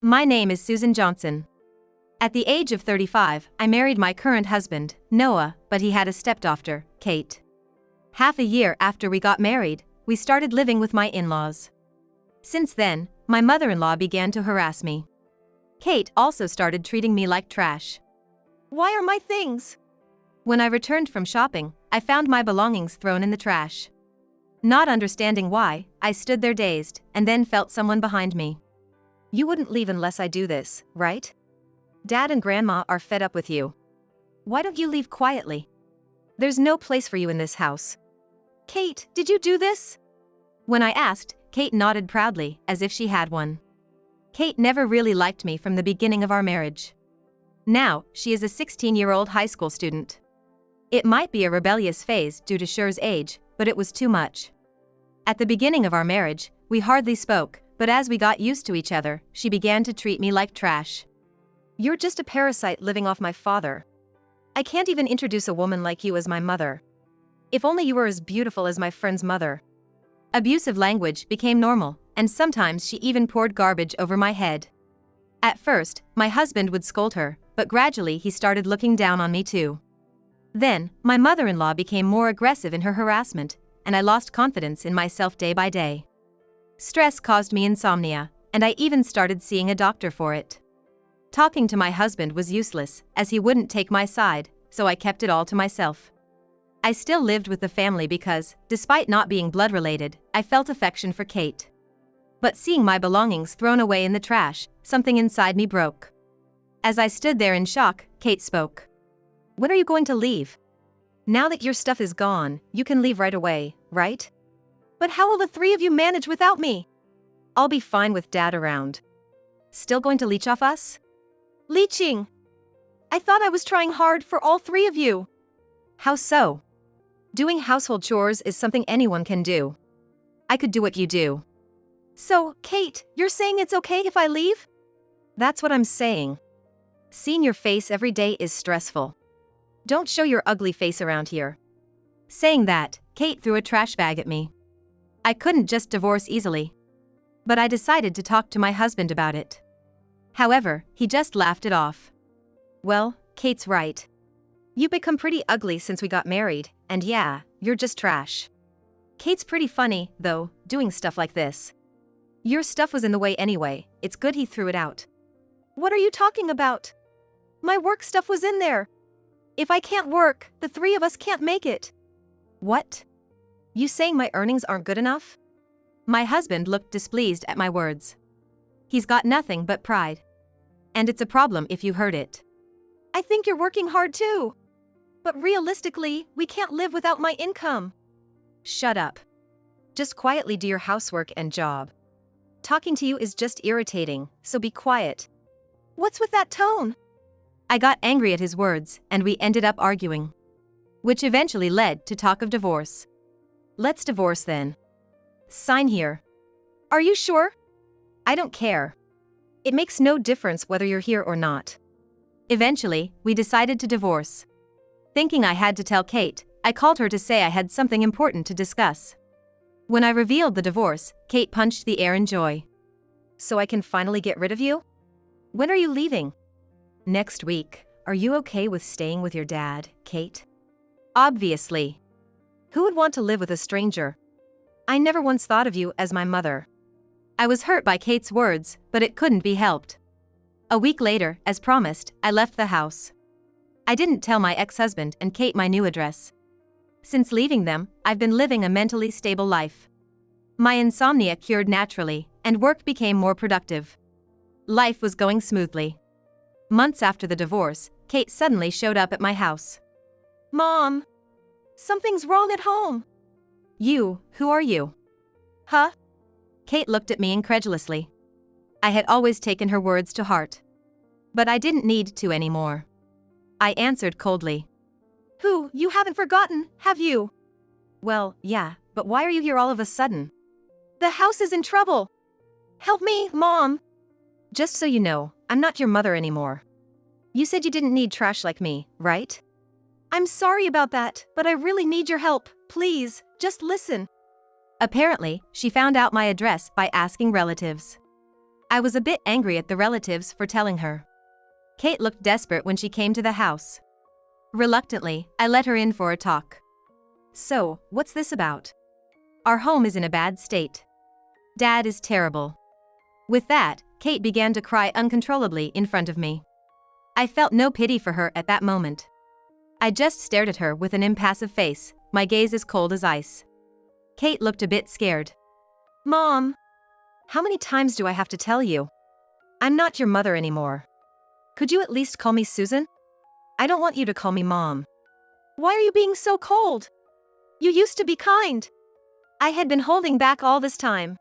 My name is Susan Johnson. At the age of 35, I married my current husband, Noah, but he had a stepdaughter, Kate. Half a year after we got married, we started living with my in-laws. Since then, my mother-in-law began to harass me. Kate also started treating me like trash. Why are my things? When I returned from shopping, I found my belongings thrown in the trash. Not understanding why, I stood there dazed, and then felt someone behind me. You wouldn't leave unless I do this, right? Dad and Grandma are fed up with you. Why don't you leave quietly? There's no place for you in this house. Kate, did you do this? When I asked, Kate nodded proudly, as if she had one. Kate never really liked me from the beginning of our marriage. Now, she is a 16-year-old high school student. It might be a rebellious phase due to Cher's age, but it was too much. At the beginning of our marriage, we hardly spoke, but as we got used to each other, she began to treat me like trash. You're just a parasite living off my father. I can't even introduce a woman like you as my mother. If only you were as beautiful as my friend's mother. Abusive language became normal, and sometimes she even poured garbage over my head. At first, my husband would scold her, but gradually he started looking down on me too. Then, my mother-in-law became more aggressive in her harassment, and I lost confidence in myself day by day. Stress caused me insomnia, and I even started seeing a doctor for it. Talking to my husband was useless, as he wouldn't take my side, so I kept it all to myself. I still lived with the family because, despite not being blood-related, I felt affection for Kate. But seeing my belongings thrown away in the trash, something inside me broke. As I stood there in shock, Kate spoke. When are you going to leave? Now that your stuff is gone, you can leave right away, right? But how will the three of you manage without me? I'll be fine with Dad around. Still going to leech off us? Leeching! I thought I was trying hard for all three of you. How so? Doing household chores is something anyone can do. I could do what you do. So, Kate, you're saying it's okay if I leave? That's what I'm saying. Seeing your face every day is stressful. Don't show your ugly face around here. Saying that, Kate threw a trash bag at me. I couldn't just divorce easily. But I decided to talk to my husband about it. However, he just laughed it off. Well, Kate's right. You've become pretty ugly since we got married, and yeah, you're just trash. Kate's pretty funny, though, doing stuff like this. Your stuff was in the way anyway, it's good he threw it out. What are you talking about? My work stuff was in there. If I can't work, the three of us can't make it. What? You saying my earnings aren't good enough? My husband looked displeased at my words. He's got nothing but pride. And it's a problem if you hurt it. I think you're working hard too. But realistically, we can't live without my income. Shut up. Just quietly do your housework and job. Talking to you is just irritating, so be quiet. What's with that tone? I got angry at his words, and we ended up arguing. Which eventually led to talk of divorce. Let's divorce then. Sign here. Are you sure? I don't care. It makes no difference whether you're here or not. Eventually, we decided to divorce. Thinking I had to tell Kate, I called her to say I had something important to discuss. When I revealed the divorce, Kate punched the air in joy. So I can finally get rid of you? When are you leaving? Next week. Are you okay with staying with your dad, Kate? Obviously. Who would want to live with a stranger? I never once thought of you as my mother. I was hurt by Kate's words, but it couldn't be helped. A week later, as promised, I left the house. I didn't tell my ex-husband and Kate my new address. Since leaving them, I've been living a mentally stable life. My insomnia cured naturally, and work became more productive. Life was going smoothly. Months after the divorce, Kate suddenly showed up at my house. Mom! Something's wrong at home. Who are you? Huh? Kate looked at me incredulously. I had always taken her words to heart. But I didn't need to anymore. I answered coldly. Who, you haven't forgotten, have you? Well, yeah, but why are you here all of a sudden? The house is in trouble. Help me, Mom. Just so you know, I'm not your mother anymore. You said you didn't need trash like me, right? I'm sorry about that, but I really need your help. Please, just listen. Apparently, she found out my address by asking relatives. I was a bit angry at the relatives for telling her. Kate looked desperate when she came to the house. Reluctantly, I let her in for a talk. So, what's this about? Our home is in a bad state. Dad is terrible. With that, Kate began to cry uncontrollably in front of me. I felt no pity for her at that moment. I just stared at her with an impassive face, my gaze as cold as ice. Kate looked a bit scared. Mom! How many times do I have to tell you? I'm not your mother anymore. Could you at least call me Susan? I don't want you to call me Mom. Why are you being so cold? You used to be kind. I had been holding back all this time.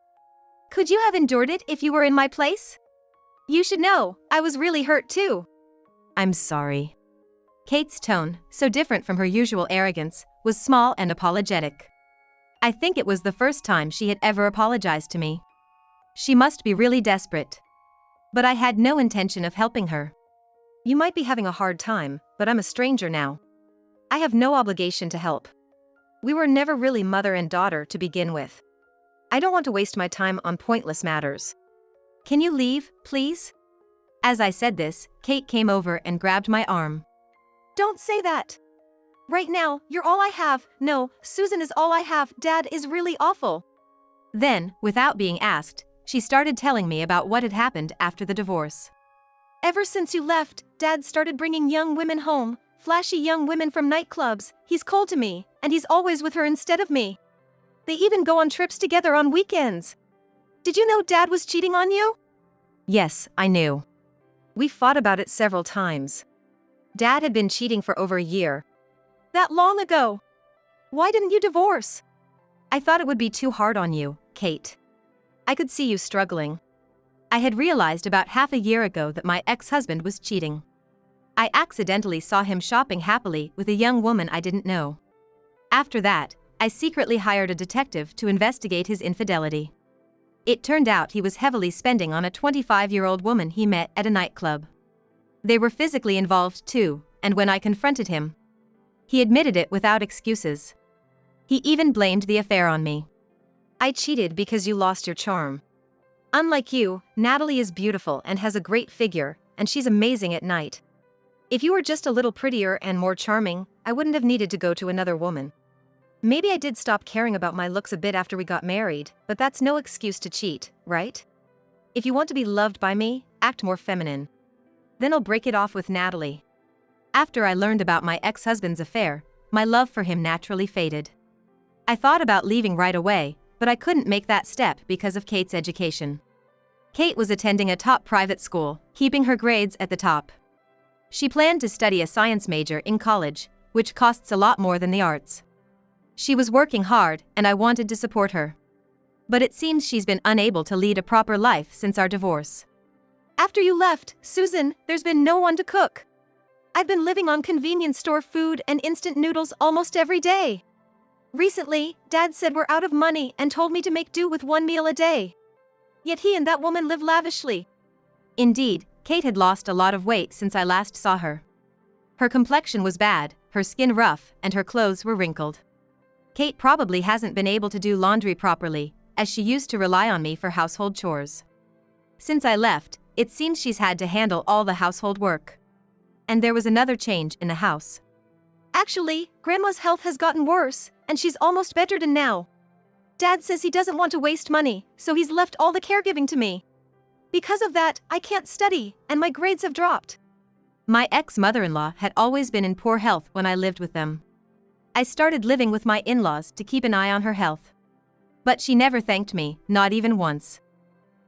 Could you have endured it if you were in my place? You should know, I was really hurt too. I'm sorry. Kate's tone, so different from her usual arrogance, was small and apologetic. I think it was the first time she had ever apologized to me. She must be really desperate. But I had no intention of helping her. You might be having a hard time, but I'm a stranger now. I have no obligation to help. We were never really mother and daughter to begin with. I don't want to waste my time on pointless matters. Can you leave, please? As I said this, Kate came over and grabbed my arm. Don't say that. Right now, you're all I have. No, Susan is all I have. Dad is really awful. Then, without being asked, she started telling me about what had happened after the divorce. Ever since you left, Dad started bringing young women home, flashy young women from nightclubs. He's cold to me, and he's always with her instead of me. They even go on trips together on weekends. Did you know Dad was cheating on you? Yes, I knew. We fought about it several times. Dad had been cheating for over a year. That long ago. Why didn't you divorce? I thought it would be too hard on you, Kate. I could see you struggling. I had realized about half a year ago that my ex-husband was cheating. I accidentally saw him shopping happily with a young woman I didn't know. After that, I secretly hired a detective to investigate his infidelity. It turned out he was heavily spending on a 25-year-old woman he met at a nightclub. They were physically involved too, and when I confronted him, he admitted it without excuses. He even blamed the affair on me. I cheated because you lost your charm. Unlike you, Natalie is beautiful and has a great figure, and she's amazing at night. If you were just a little prettier and more charming, I wouldn't have needed to go to another woman. Maybe I did stop caring about my looks a bit after we got married, but that's no excuse to cheat, right? If you want to be loved by me, act more feminine. Then I'll break it off with Natalie. After I learned about my ex-husband's affair, my love for him naturally faded. I thought about leaving right away, but I couldn't make that step because of Kate's education. Kate was attending a top private school, keeping her grades at the top. She planned to study a science major in college, which costs a lot more than the arts. She was working hard, and I wanted to support her. But it seems she's been unable to lead a proper life since our divorce. After you left, Susan, there's been no one to cook. I've been living on convenience store food and instant noodles almost every day. Recently, Dad said we're out of money and told me to make do with one meal a day. Yet he and that woman live lavishly. Indeed, Kate had lost a lot of weight since I last saw her. Her complexion was bad, her skin rough, and her clothes were wrinkled. Kate probably hasn't been able to do laundry properly, as she used to rely on me for household chores. Since I left, it seems she's had to handle all the household work. And there was another change in the house. Actually, Grandma's health has gotten worse, and she's almost bedridden now. Dad says he doesn't want to waste money, so he's left all the caregiving to me. Because of that, I can't study, and my grades have dropped. My ex-mother-in-law had always been in poor health when I lived with them. I started living with my in-laws to keep an eye on her health. But she never thanked me, not even once.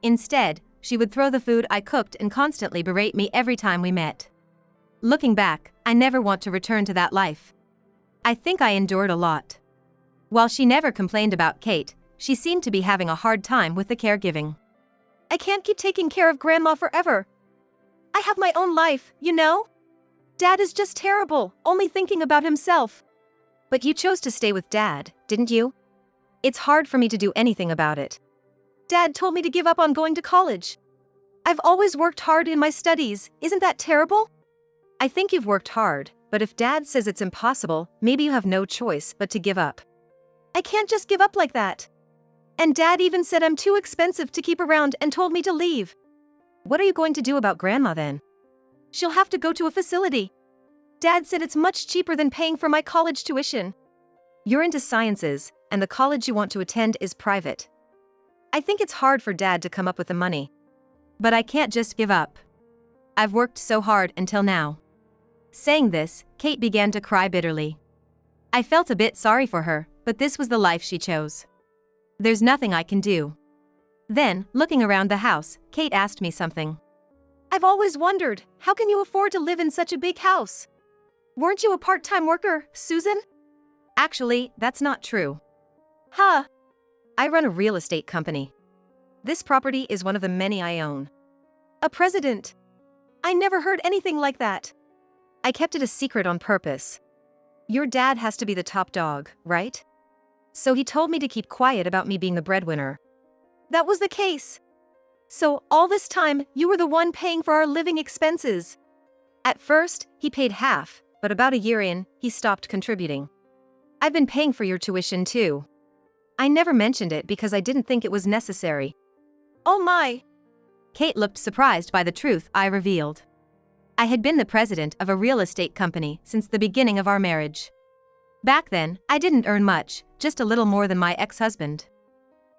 Instead, she would throw the food I cooked and constantly berate me every time we met. Looking back, I never want to return to that life. I think I endured a lot. While she never complained about Kate, she seemed to be having a hard time with the caregiving. I can't keep taking care of Grandma forever. I have my own life, you know? Dad is just terrible, only thinking about himself. But you chose to stay with Dad, didn't you? It's hard for me to do anything about it. Dad told me to give up on going to college. I've always worked hard in my studies, isn't that terrible? I think you've worked hard, but if Dad says it's impossible, maybe you have no choice but to give up. I can't just give up like that. And Dad even said I'm too expensive to keep around and told me to leave. What are you going to do about Grandma then? She'll have to go to a facility. Dad said it's much cheaper than paying for my college tuition. You're into sciences, and the college you want to attend is private. I think it's hard for Dad to come up with the money. But I can't just give up. I've worked so hard until now. Saying this, Kate began to cry bitterly. I felt a bit sorry for her, but this was the life she chose. There's nothing I can do. Then, looking around the house, Kate asked me something. I've always wondered, how can you afford to live in such a big house? Weren't you a part-time worker, Susan? Actually, that's not true. Huh. I run a real estate company. This property is one of the many I own. A president. I never heard anything like that. I kept it a secret on purpose. Your dad has to be the top dog, right? So he told me to keep quiet about me being the breadwinner. That was the case. So, all this time, you were the one paying for our living expenses. At first, he paid half, but about a year in, he stopped contributing. I've been paying for your tuition too. I never mentioned it because I didn't think it was necessary. Oh my! Kate looked surprised by the truth I revealed. I had been the president of a real estate company since the beginning of our marriage. Back then, I didn't earn much, just a little more than my ex-husband.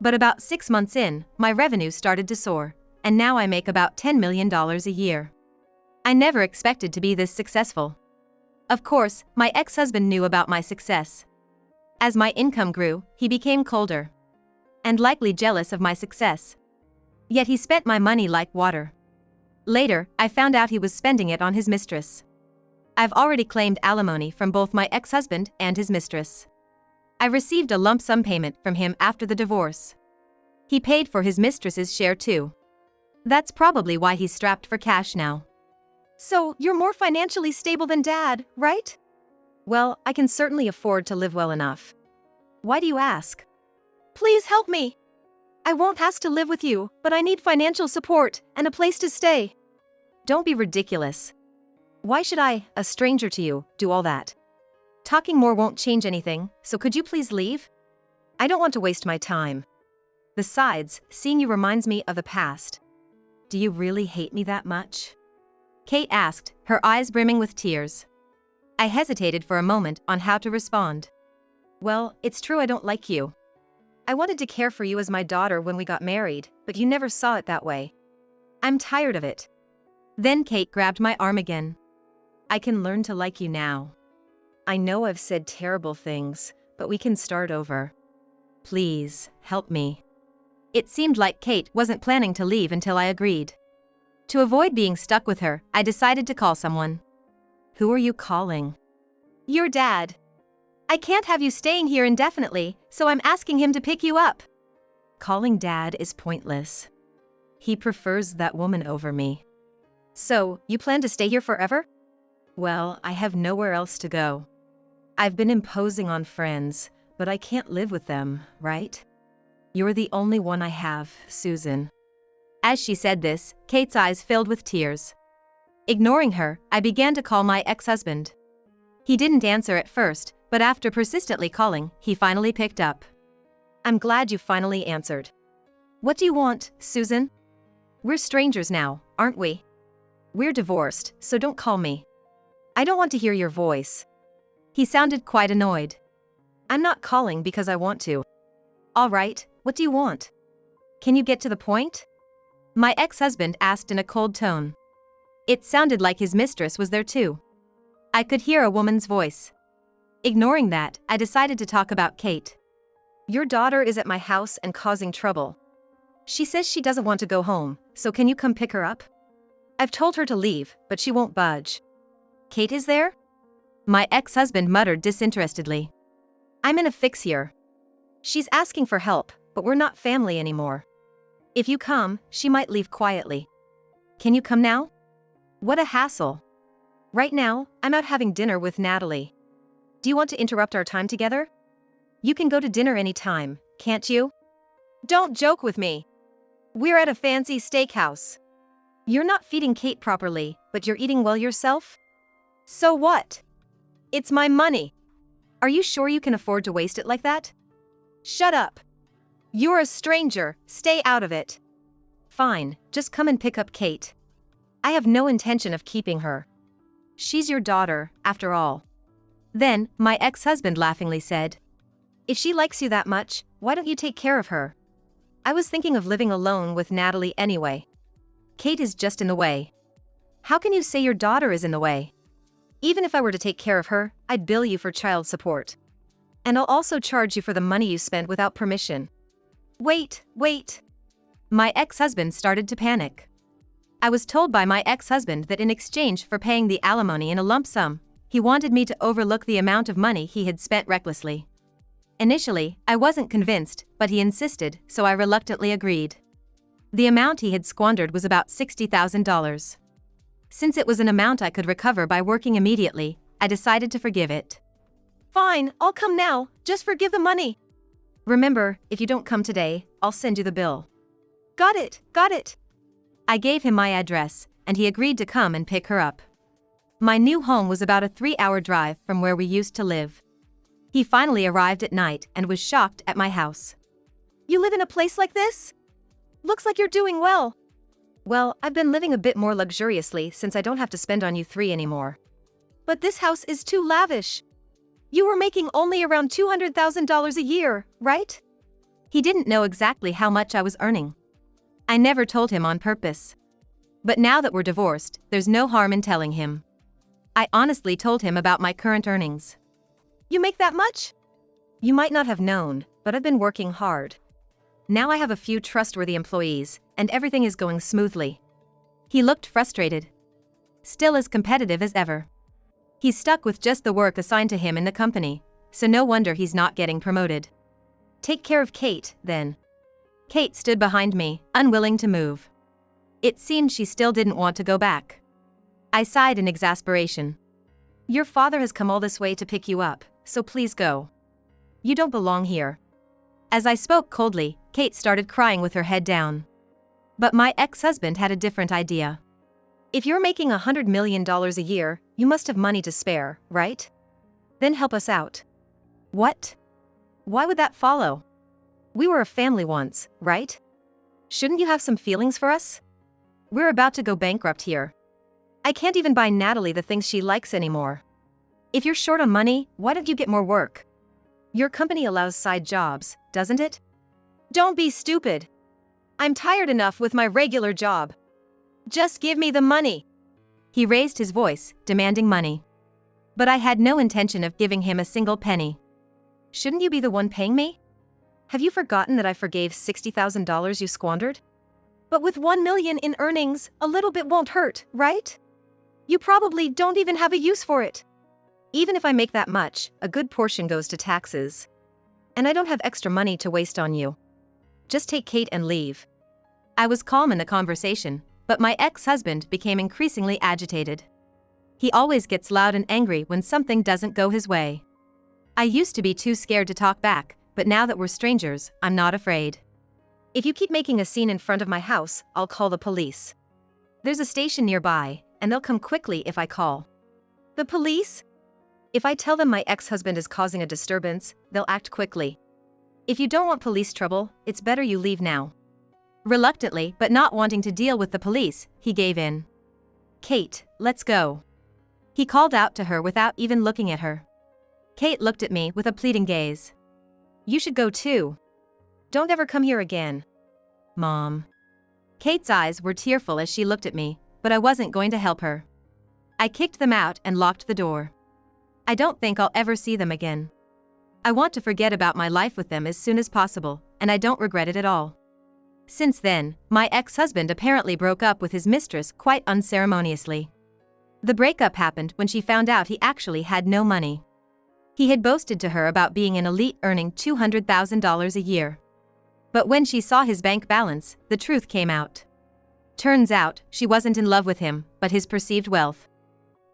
But about 6 months in, my revenue started to soar, and now I make about $10 million a year. I never expected to be this successful. Of course, my ex-husband knew about my success. As my income grew, he became colder. And likely jealous of my success. Yet he spent my money like water. Later, I found out he was spending it on his mistress. I've already claimed alimony from both my ex-husband and his mistress. I received a lump sum payment from him after the divorce. He paid for his mistress's share too. That's probably why he's strapped for cash now. So, you're more financially stable than Dad, right? Well, I can certainly afford to live well enough. Why do you ask? Please help me. I won't ask to live with you, but I need financial support and a place to stay. Don't be ridiculous. Why should I, a stranger to you, do all that? Talking more won't change anything, so could you please leave? I don't want to waste my time. Besides, seeing you reminds me of the past. Do you really hate me that much? Kate asked, her eyes brimming with tears. I hesitated for a moment on how to respond. Well, it's true I don't like you. I wanted to care for you as my daughter when we got married, but you never saw it that way. I'm tired of it. Then Kate grabbed my arm again. I can learn to like you now. I know I've said terrible things, but we can start over. Please, help me. It seemed like Kate wasn't planning to leave until I agreed. To avoid being stuck with her, I decided to call someone. Who are you calling? Your dad. I can't have you staying here indefinitely, so I'm asking him to pick you up. Calling Dad is pointless. He prefers that woman over me. So, you plan to stay here forever? Well, I have nowhere else to go. I've been imposing on friends, but I can't live with them, right? You're the only one I have, Susan. As she said this, Kate's eyes filled with tears. Ignoring her, I began to call my ex-husband. He didn't answer at first, but after persistently calling, he finally picked up. I'm glad you finally answered. What do you want, Susan? We're strangers now, aren't we? We're divorced, so don't call me. I don't want to hear your voice. He sounded quite annoyed. I'm not calling because I want to. All right, what do you want? Can you get to the point? My ex-husband asked in a cold tone. It sounded like his mistress was there too. I could hear a woman's voice. Ignoring that, I decided to talk about Kate. Your daughter is at my house and causing trouble. She says she doesn't want to go home, so can you come pick her up? I've told her to leave, but she won't budge. Kate is there? My ex-husband muttered disinterestedly. I'm in a fix here. She's asking for help, but we're not family anymore. If you come, she might leave quietly. Can you come now? What a hassle. Right now, I'm out having dinner with Natalie. Do you want to interrupt our time together? You can go to dinner anytime, can't you? Don't joke with me. We're at a fancy steakhouse. You're not feeding Kate properly, but you're eating well yourself? So what? It's my money. Are you sure you can afford to waste it like that? Shut up. You're a stranger, stay out of it. Fine, just come and pick up Kate. I have no intention of keeping her. She's your daughter, after all. Then, my ex-husband laughingly said, If she likes you that much, why don't you take care of her? I was thinking of living alone with Natalie anyway. Kate is just in the way. How can you say your daughter is in the way? Even if I were to take care of her, I'd bill you for child support. And I'll also charge you for the money you spent without permission. Wait. My ex-husband started to panic. I was told by my ex-husband that in exchange for paying the alimony in a lump sum, he wanted me to overlook the amount of money he had spent recklessly. Initially, I wasn't convinced, but he insisted, so I reluctantly agreed. The amount he had squandered was about $60,000. Since it was an amount I could recover by working immediately, I decided to forgive it. Fine, I'll come now, just forgive the money. Remember, if you don't come today, I'll send you the bill. Got it. I gave him my address, and he agreed to come and pick her up. My new home was about a 3-hour drive from where we used to live. He finally arrived at night and was shocked at my house. You live in a place like this? Looks like you're doing well. Well, I've been living a bit more luxuriously since I don't have to spend on you three anymore. But this house is too lavish. You were making only around $200,000 a year, right? He didn't know exactly how much I was earning. I never told him on purpose. But now that we're divorced, there's no harm in telling him. I honestly told him about my current earnings. You make that much? You might not have known, but I've been working hard. Now I have a few trustworthy employees, and everything is going smoothly. He looked frustrated. Still as competitive as ever. He's stuck with just the work assigned to him in the company, so no wonder he's not getting promoted. Take care of Kate, then. Kate stood behind me, unwilling to move. It seemed she still didn't want to go back. I sighed in exasperation. Your father has come all this way to pick you up, so please go. You don't belong here. As I spoke coldly, Kate started crying with her head down. But my ex-husband had a different idea. If you're making $100 million a year, you must have money to spare, right? Then help us out. What? Why would that follow? We were a family once, right? Shouldn't you have some feelings for us? We're about to go bankrupt here. I can't even buy Natalie the things she likes anymore. If you're short on money, why don't you get more work? Your company allows side jobs, doesn't it? Don't be stupid. I'm tired enough with my regular job. Just give me the money. He raised his voice, demanding money. But I had no intention of giving him a single penny. Shouldn't you be the one paying me? Have you forgotten that I forgave $60,000 you squandered? But with $1 million in earnings, a little bit won't hurt, right? You probably don't even have a use for it. Even if I make that much, a good portion goes to taxes. And I don't have extra money to waste on you. Just take Kate and leave. I was calm in the conversation, but my ex-husband became increasingly agitated. He always gets loud and angry when something doesn't go his way. I used to be too scared to talk back, but now that we're strangers, I'm not afraid. If you keep making a scene in front of my house, I'll call the police. There's a station nearby, and they'll come quickly if I call. The police? If I tell them my ex-husband is causing a disturbance, they'll act quickly. If you don't want police trouble, it's better you leave now. Reluctantly, but not wanting to deal with the police, he gave in. Kate, let's go. He called out to her without even looking at her. Kate looked at me with a pleading gaze. You should go too. Don't ever come here again. Mom. Kate's eyes were tearful as she looked at me, but I wasn't going to help her. I kicked them out and locked the door. I don't think I'll ever see them again. I want to forget about my life with them as soon as possible, and I don't regret it at all. Since then, my ex-husband apparently broke up with his mistress quite unceremoniously. The breakup happened when she found out he actually had no money. He had boasted to her about being an elite earning $200,000 a year. But when she saw his bank balance, the truth came out. Turns out, she wasn't in love with him, but his perceived wealth.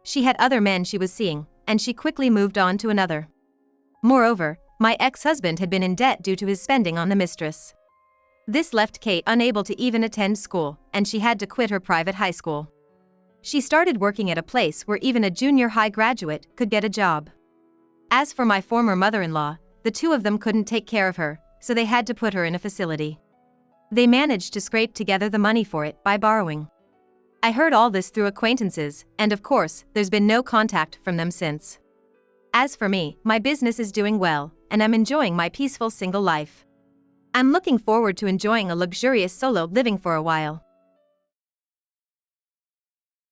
She had other men she was seeing, and she quickly moved on to another. Moreover, my ex-husband had been in debt due to his spending on the mistress. This left Kate unable to even attend school, and she had to quit her private high school. She started working at a place where even a junior high graduate could get a job. As for my former mother-in-law, the two of them couldn't take care of her, so they had to put her in a facility. They managed to scrape together the money for it by borrowing. I heard all this through acquaintances, and of course, there's been no contact from them since. As for me, my business is doing well, and I'm enjoying my peaceful single life. I'm looking forward to enjoying a luxurious solo living for a while.